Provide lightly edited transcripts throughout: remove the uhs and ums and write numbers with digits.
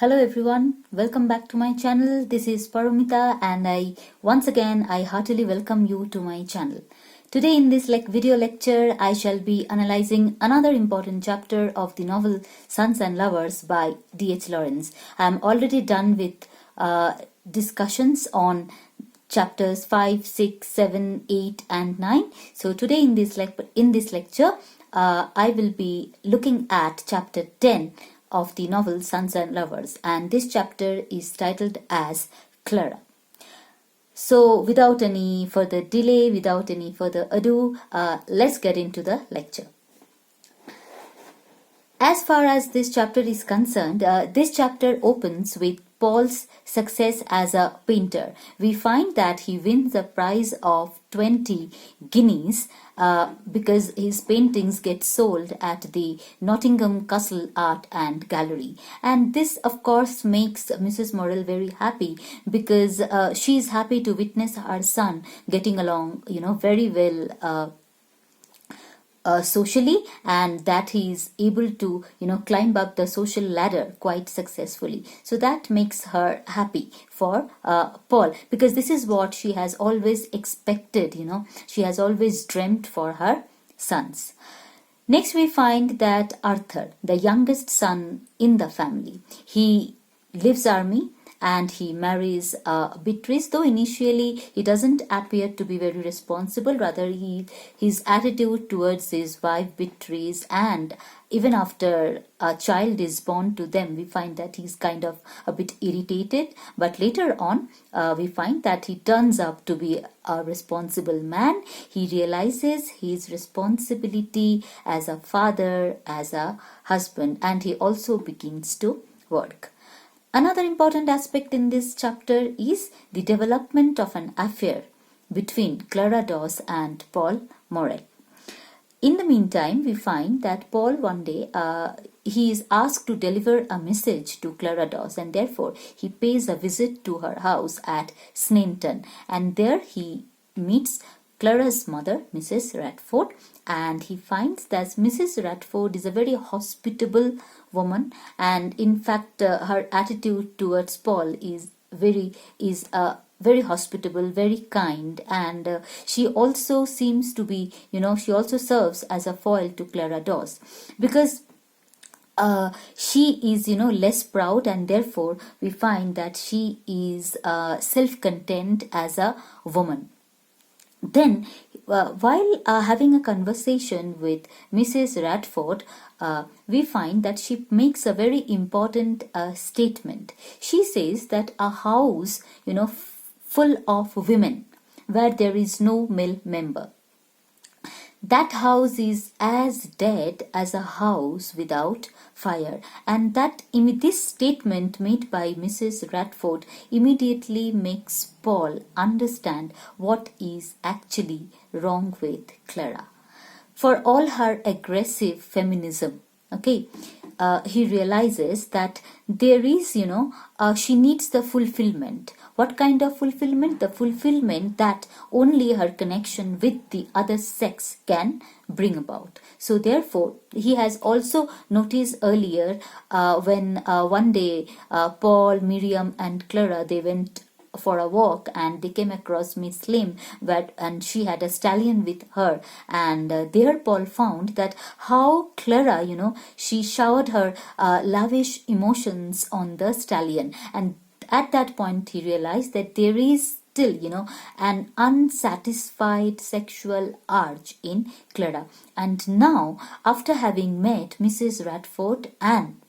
Hello everyone, welcome back to my channel. This is Paromita and once again I heartily welcome you to my channel. Today in this video lecture I shall be analyzing another important chapter of the novel Sons and Lovers by D.H. Lawrence. I am already done with discussions on chapters 5, 6, 7, 8 and 9. So today in this lecture I will be looking at chapter 10 of the novel Sons and Lovers, and this chapter is titled as Clara. So without any further delay, without any further ado, let's get into the lecture. As far as this chapter is concerned, this chapter opens with Paul's success as a painter. We find that he wins a prize of 20 guineas because his paintings get sold at the Nottingham Castle Art and Gallery. And this, of course, makes Mrs. Morel very happy because she is happy to witness her son getting along, very well socially, and that he is able to climb up the social ladder quite successfully. So that makes her happy for Paul, because this is what she has always expected. She has always dreamt for her sons. Next we find that Arthur, the youngest son in the family, he leaves army and he marries Beatrice, though initially he doesn't appear to be very responsible. Rather, his attitude towards his wife Beatrice, and even after a child is born to them, we find that he's kind of a bit irritated. But later on, we find that he turns up to be a responsible man. He realizes his responsibility as a father, as a husband, and he also begins to work. Another important aspect in this chapter is the development of an affair between Clara Dawes and Paul Morel. In the meantime, we find that Paul one day he is asked to deliver a message to Clara Dawes, and therefore he pays a visit to her house at Sneinton, and there he meets Clara's mother, Mrs. Radford, and he finds that Mrs. Radford is a very hospitable woman, and in fact her attitude towards Paul is very hospitable, very kind, and she also seems to be, she also serves as a foil to Clara Dawes, because she is less proud, and therefore we find that she is self-content as a woman. Then, while having a conversation with Mrs. Radford, we find that she makes a very important statement. She says that a house, full of women, where there is no male member, that house is as dead as a house without fire. And that this statement made by Mrs. Radford immediately makes Paul understand what is actually wrong with Clara. For all her aggressive feminism, he realizes that there is, she needs the fulfillment. What kind of fulfillment? The fulfillment that only her connection with the other sex can bring about. So therefore, he has also noticed earlier when one day Paul, Miriam and Clara, they went for a walk and they came across Miss Lim, and she had a stallion with her, and there Paul found that how Clara, she showered her lavish emotions on the stallion, and at that point he realized that there is still, an unsatisfied sexual urge in Clara. And now, after having met Mrs. Radford and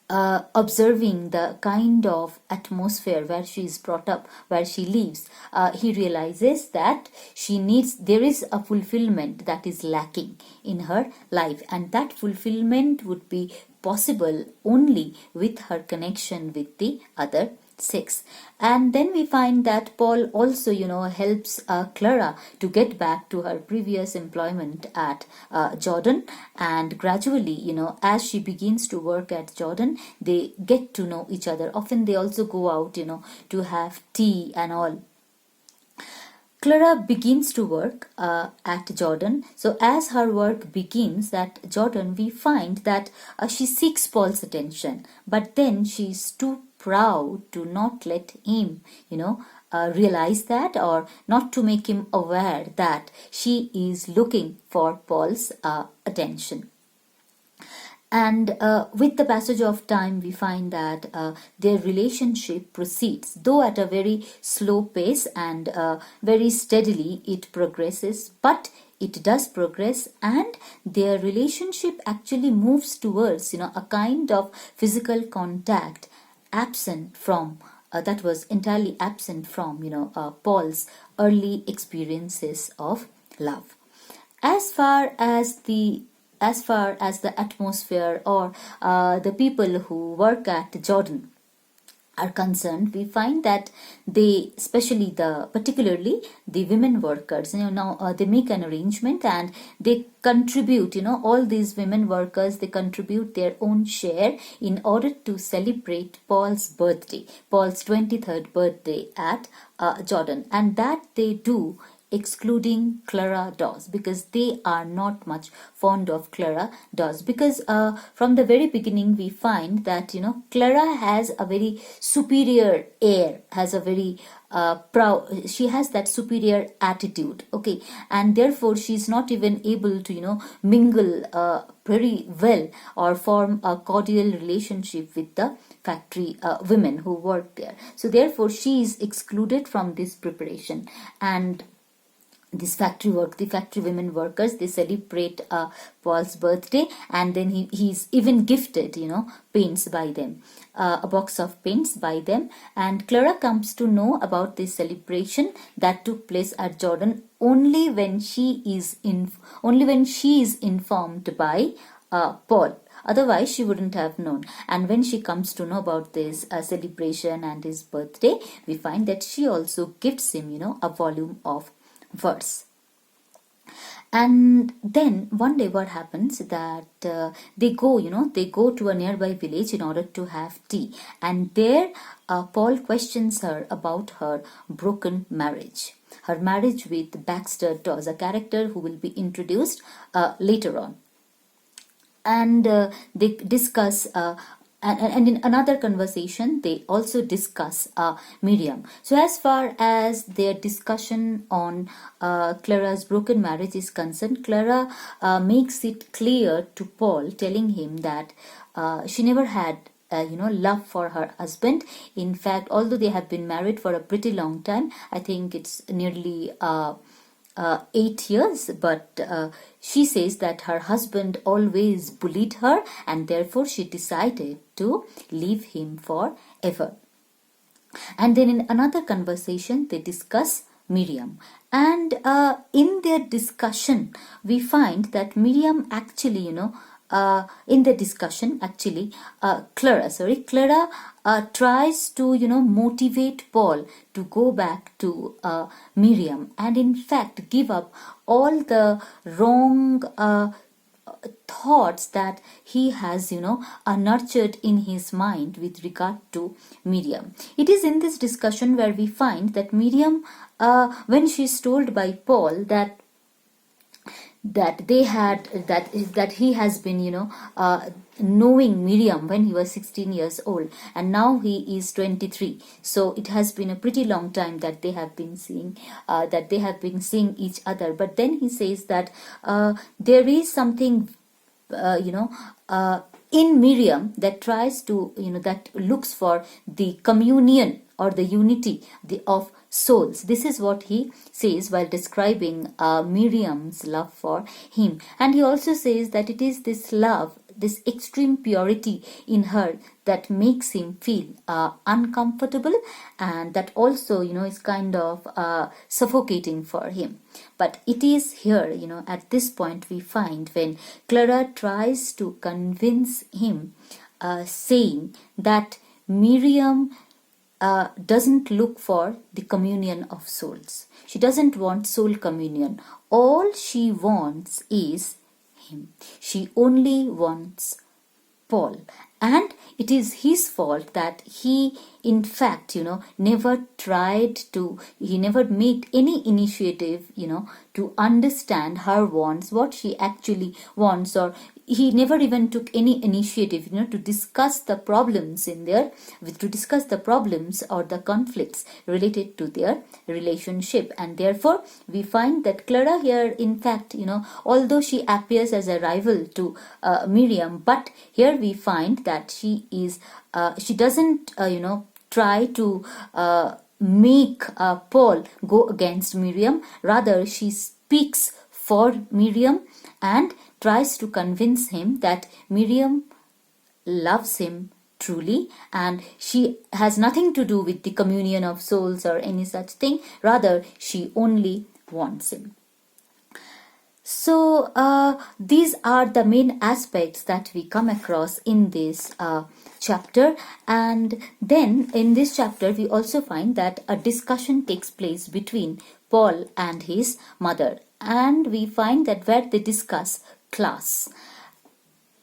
observing the kind of atmosphere where she is brought up, where she lives, he realizes that there is a fulfillment that is lacking in her life, and that fulfillment would be possible only with her connection with the other sex. And then we find that Paul also helps Clara to get back to her previous employment at Jordan, and gradually as she begins to work at Jordan, they get to know each other. Often they also go out to have tea and all. Clara begins to work at Jordan. So as her work begins at Jordan, we find that she seeks Paul's attention, but then she's too proud to not let him, realize that, or not to make him aware that she is looking for Paul's attention. And with the passage of time, we find that their relationship proceeds, though at a very slow pace, and very steadily it progresses, but it does progress, and their relationship actually moves towards, a kind of physical contact absent from that was entirely absent from, Paul's early experiences of love. As far as the atmosphere, or the people who work at Jordan are concerned, we find that they, particularly the women workers, now they make an arrangement and they contribute, all these women workers, they contribute their own share in order to celebrate Paul's 23rd birthday at Jordan, and that they do excluding Clara Dawes, because they are not much fond of Clara Dawes, because from the very beginning we find that Clara has a very superior air, has a very proud, she has that superior attitude, okay, and therefore she is not even able to mingle very well or form a cordial relationship with the factory women who work there. So therefore she is excluded from this preparation. And the factory women workers, they celebrate Paul's birthday, and then he's even gifted, paints by them, a box of paints by them. And Clara comes to know about this celebration that took place at Jordan only when she is informed by Paul. Otherwise, she wouldn't have known. And when she comes to know about this celebration and his birthday, we find that she also gifts him, a volume of verse. And then one day what happens that they go to a nearby village in order to have tea, and there Paul questions her about her broken marriage, her marriage with Baxter Dawes, a character who will be introduced later on. And they discuss and in another conversation, they also discuss Miriam. So as far as their discussion on Clara's broken marriage is concerned, Clara makes it clear to Paul, telling him that she never had love for her husband. In fact, although they have been married for a pretty long time, I think it's nearly 8 years, but she says that her husband always bullied her, and therefore she decided to leave him forever. And then in another conversation, they discuss Miriam, and in their discussion, we find that Miriam actually, in the discussion, actually, Clara tries to, motivate Paul to go back to Miriam, and in fact give up all the wrong thoughts that he has, nurtured in his mind with regard to Miriam. It is in this discussion where we find that Miriam, when she is told by Paul that he has been knowing Miriam when he was 16 years old, and now he is 23, so it has been a pretty long time that they have been seeing each other. But then he says that there is something in Miriam that tries to that looks for the communion or the unity of souls. This is what he says while describing Miriam's love for him. And he also says that it is this love, this extreme purity in her, that makes him feel uncomfortable, and that also is kind of suffocating for him. But it is here, at this point we find when Clara tries to convince him, saying that Miriam doesn't look for the communion of souls. She doesn't want soul communion. All she wants is him. She only wants Paul, and it is his fault that he, in fact, never he never made any initiative, to understand her wants, what she actually wants, or he never even took any initiative, to discuss the problems to discuss the problems or the conflicts related to their relationship. And therefore, we find that Clara here, in fact, although she appears as a rival to Miriam, but here we find that she doesn't, try to make Paul go against Miriam. Rather, she speaks for Miriam and tries to convince him that Miriam loves him truly, and she has nothing to do with the communion of souls or any such thing. Rather, she only wants him. So these are the main aspects that we come across in this chapter. And then in this chapter we also find that a discussion takes place between Paul and his mother, and we find that where they discuss class.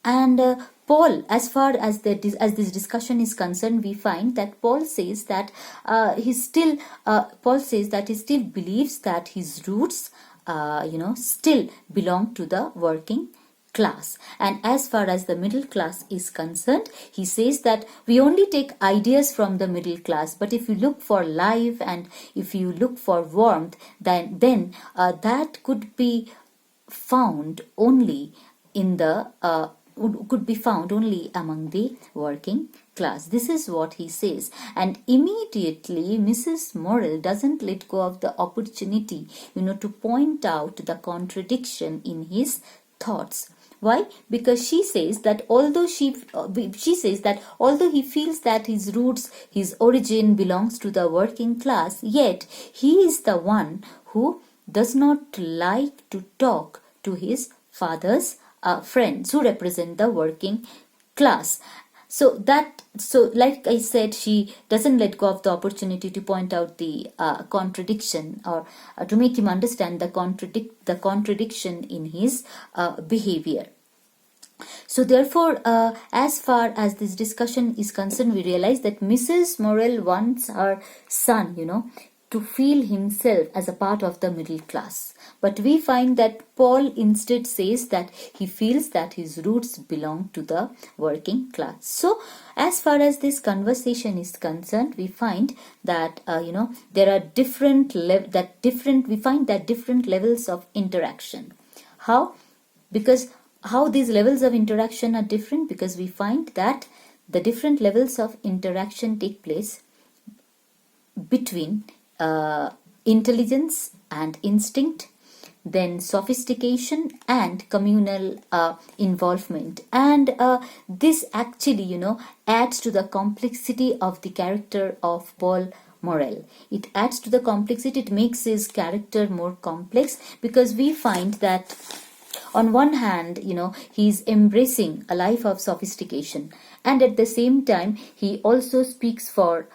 And Paul, as far as this discussion is concerned, we find that Paul says that he still believes that his roots still belong to the working class. And as far as the middle class is concerned, he says that we only take ideas from the middle class, but if you look for life and if you look for warmth, then that could be found only among the working class. This is what he says. And immediately Mrs. Morel doesn't let go of the opportunity, to point out the contradiction in his thoughts. Why? Because she says that although he feels that his roots, his origin belongs to the working class, yet he is the one who does not like to talk to his father's friends who represent the working class. So like I said, she doesn't let go of the opportunity to point out the contradiction, or to make him understand the contradiction in his behavior. So therefore, as far as this discussion is concerned, we realize that Mrs. Morel wants her son, to feel himself as a part of the middle class. But we find that Paul instead says that he feels that his roots belong to the working class. So as far as this conversation is concerned, we find that there are different levels of interaction. How? Because how these levels of interaction are different? Because we find that the different levels of interaction take place between intelligence and instinct, then sophistication and communal involvement. And this actually, adds to the complexity of the character of Paul Morel. It adds to the complexity, it makes his character more complex, because we find that on one hand, he's embracing a life of sophistication, and at the same time, he also speaks for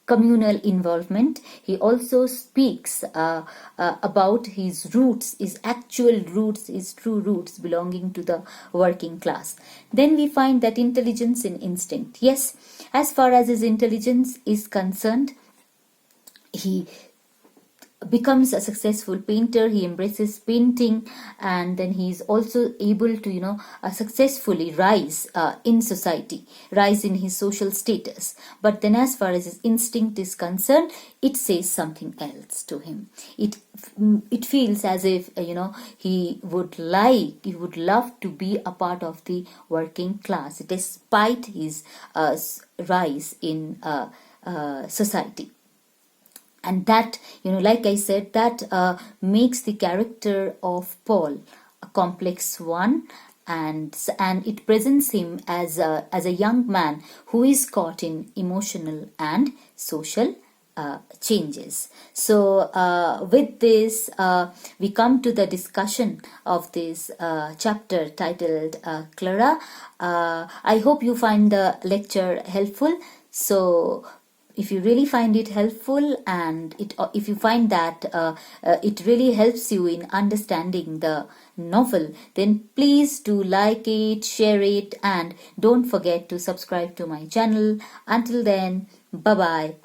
communal involvement. He also speaks about his roots, his actual roots, his true roots belonging to the working class. Then we find that intelligence and instinct. Yes, as far as his intelligence is concerned, he becomes a successful painter. He embraces painting, and then he is also able to successfully rise in society, rise in his social status. But then as far as his instinct is concerned, it says something else to him. It feels as if he would love to be a part of the working class despite his rise in society. And that, like I said, that makes the character of Paul a complex one, and it presents him as a young man who is caught in emotional and social changes. So with this, we come to the discussion of this chapter titled Clara. I hope you find the lecture helpful. So if you really find it helpful, and if you find that it really helps you in understanding the novel, then please do like it, share it, and don't forget to subscribe to my channel. Until then, bye bye.